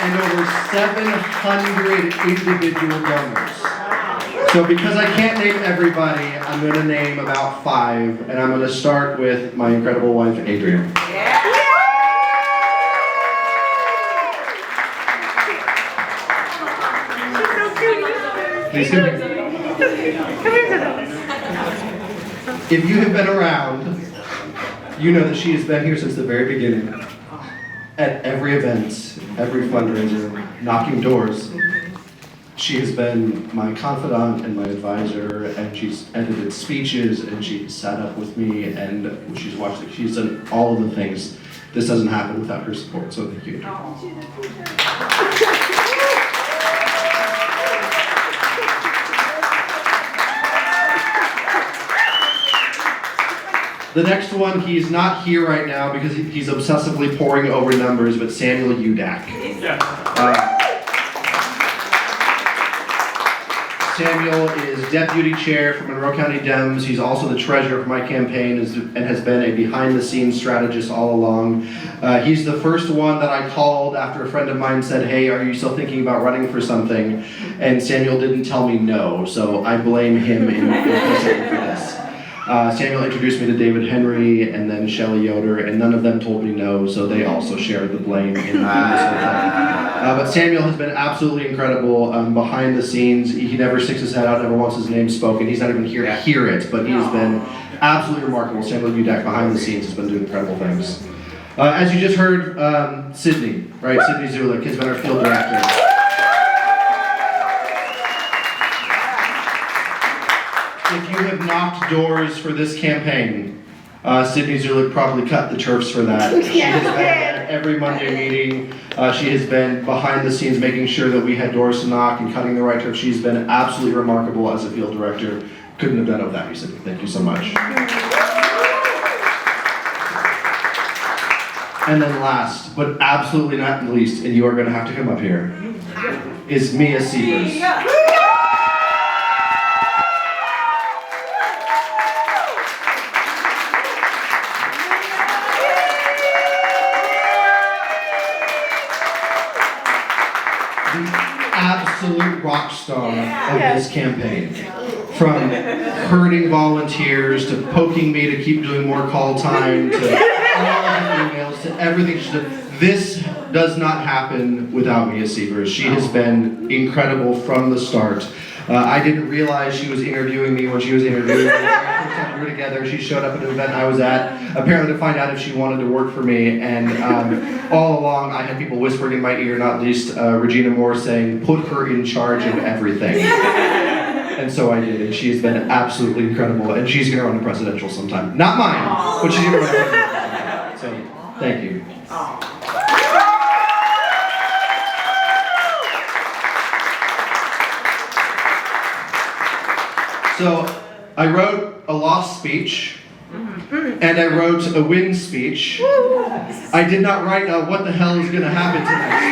and over 700 individual donors. So because I can't name everybody, I'm going to name about 5, and I'm going to start with my incredible wife, Adrian. Please come here. If you have been around, you know that she has been here since the very beginning. At every event, every fundraiser, knocking doors. She has been my confidant and my advisor, and she's edited speeches, and she's sat up with me, and she's watched it. She's done all of the things. This doesn't happen without her support, so thank you. The next one, he's not here right now because he's obsessively poring over numbers, but Samuel Udak. Samuel is deputy chair for Monroe County Dems. He's also the treasurer of my campaign and has been a behind-the-scenes strategist all along. He's the first one that I called after a friend of mine said, "Hey, are you still thinking about running for something?" And Samuel didn't tell me no, so I blame him implicitly for this. Samuel introduced me to David Henry and then Shelley Yoder, and none of them told me no, so they also shared the blame in this whole thing. But Samuel has been absolutely incredible behind the scenes. He never sticks his head out, never wants his name spoken. He's not even here to hear it, but he has been absolutely remarkable. Samuel Udak behind the scenes has been doing incredible things. As you just heard, Sydney, right? Sydney Zulik has been our field director. If you have knocked doors for this campaign, Sydney Zulik probably cut the turfs for that. She has been at every Monday meeting. She has been behind the scenes making sure that we had doors to knock and cutting the right turf. She's been absolutely remarkable as a field director. Couldn't have done it without you, Sydney. Thank you so much. And then last, but absolutely not least, and you are going to have to come up here, is Mia Sievers. Absolute rock star of this campaign. From herding volunteers to poking me to keep doing more call time to all of the emails to everything she did. This does not happen without Mia Sievers. She has been incredible from the start. I didn't realize she was interviewing me when she was interviewing me. We were together. She showed up at an event I was at, apparently to find out if she wanted to work for me. And all along, I had people whispering in my ear, not least Regina Moore, saying, "Put her in charge of everything." And so I did, and she has been absolutely incredible. And she's going to run a presidential sometime. Not mine, but she's going to run a presidential sometime. So, thank you. So, I wrote a loss speech, and I wrote a win speech. I did not write what the hell is going to happen tonight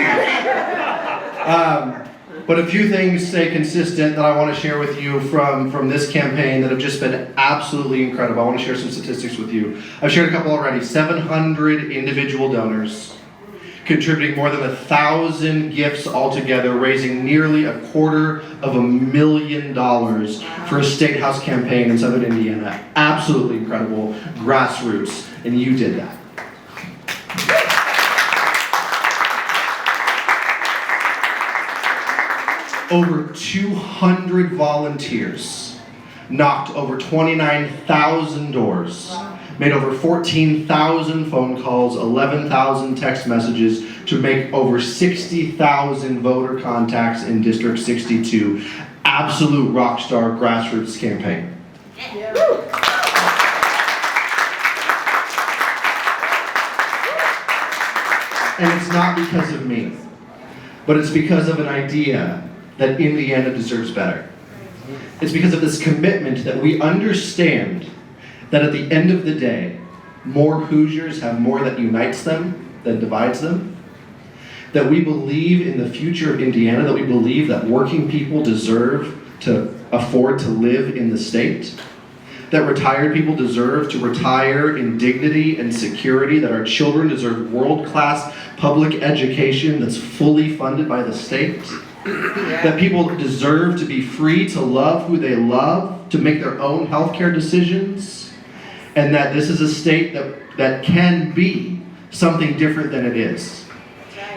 speech. But a few things stay consistent that I want to share with you from this campaign that have just been absolutely incredible. I want to share some statistics with you. I've shared a couple already. 700 individual donors, contributing more than 1,000 gifts altogether, raising nearly $250,000 for a state house campaign in Southern Indiana. Absolutely incredible, grassroots, and you did that. Over 200 volunteers knocked over 29,000 doors, made over 14,000 phone calls, 11,000 text messages to make over 60,000 voter contacts in District 62. Absolute rock star grassroots campaign. Yeah. And it's not because of me, but it's because of an idea that Indiana deserves better. It's because of this commitment that we understand that at the end of the day, more Hoosiers have more that unites them than divides them. That we believe in the future of Indiana, that we believe that working people deserve to afford to live in the state. that retired people deserve to retire in dignity and security, that our children deserve world-class public education that's fully funded by the state, that people deserve to be free to love who they love, to make their own healthcare decisions, and that this is a state that can be something different than it is.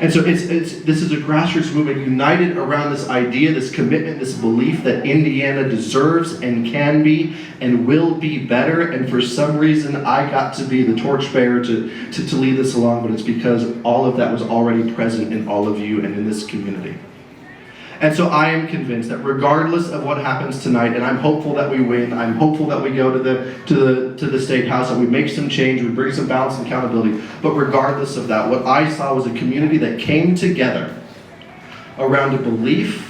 And so this is a grassroots movement united around this idea, this commitment, this belief that Indiana deserves and can be and will be better. And for some reason, I got to be the torchbearer to lead this along, but it's because all of that was already present in all of you and in this community. And so I am convinced that regardless of what happens tonight, and I'm hopeful that we win, I'm hopeful that we go to the State House and we make some change, we bring some balance and accountability, but regardless of that, what I saw was a community that came together around a belief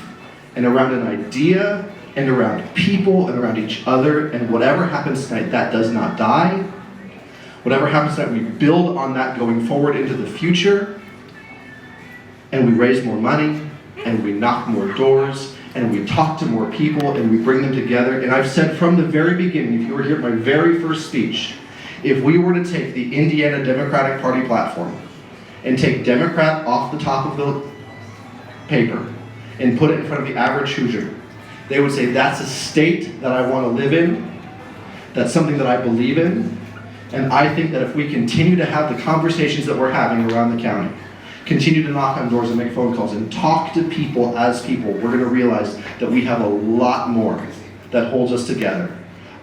and around an idea and around people and around each other, and whatever happens tonight, that does not die. Whatever happens tonight, we build on that going forward into the future, and we raise more money, and we knock more doors, and we talk to more people, and we bring them together. And I've said from the very beginning, if you were here at my very first speech, if we were to take the Indiana Democratic Party platform and take Democrat off the top of the paper and put it in front of the average Hoosier, they would say, that's a state that I want to live in, that's something that I believe in, and I think that if we continue to have the conversations that we're having around the county, continue to knock on doors and make phone calls and talk to people as people, we're going to realize that we have a lot more that holds us together,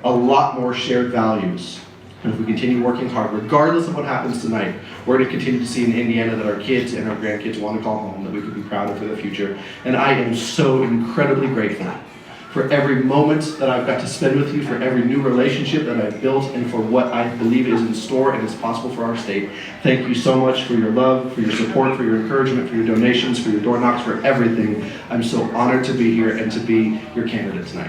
a lot more shared values. And if we continue working hard, regardless of what happens tonight, we're going to continue to see in Indiana that our kids and our grandkids want to call home, that we can be proud of for the future. And I am so incredibly grateful for every moment that I've got to spend with you, for every new relationship that I've built, and for what I believe is in store and is possible for our state. Thank you so much for your love, for your support, for your encouragement, for your donations, for your door knocks, for everything. I'm so honored to be here and to be your candidate tonight.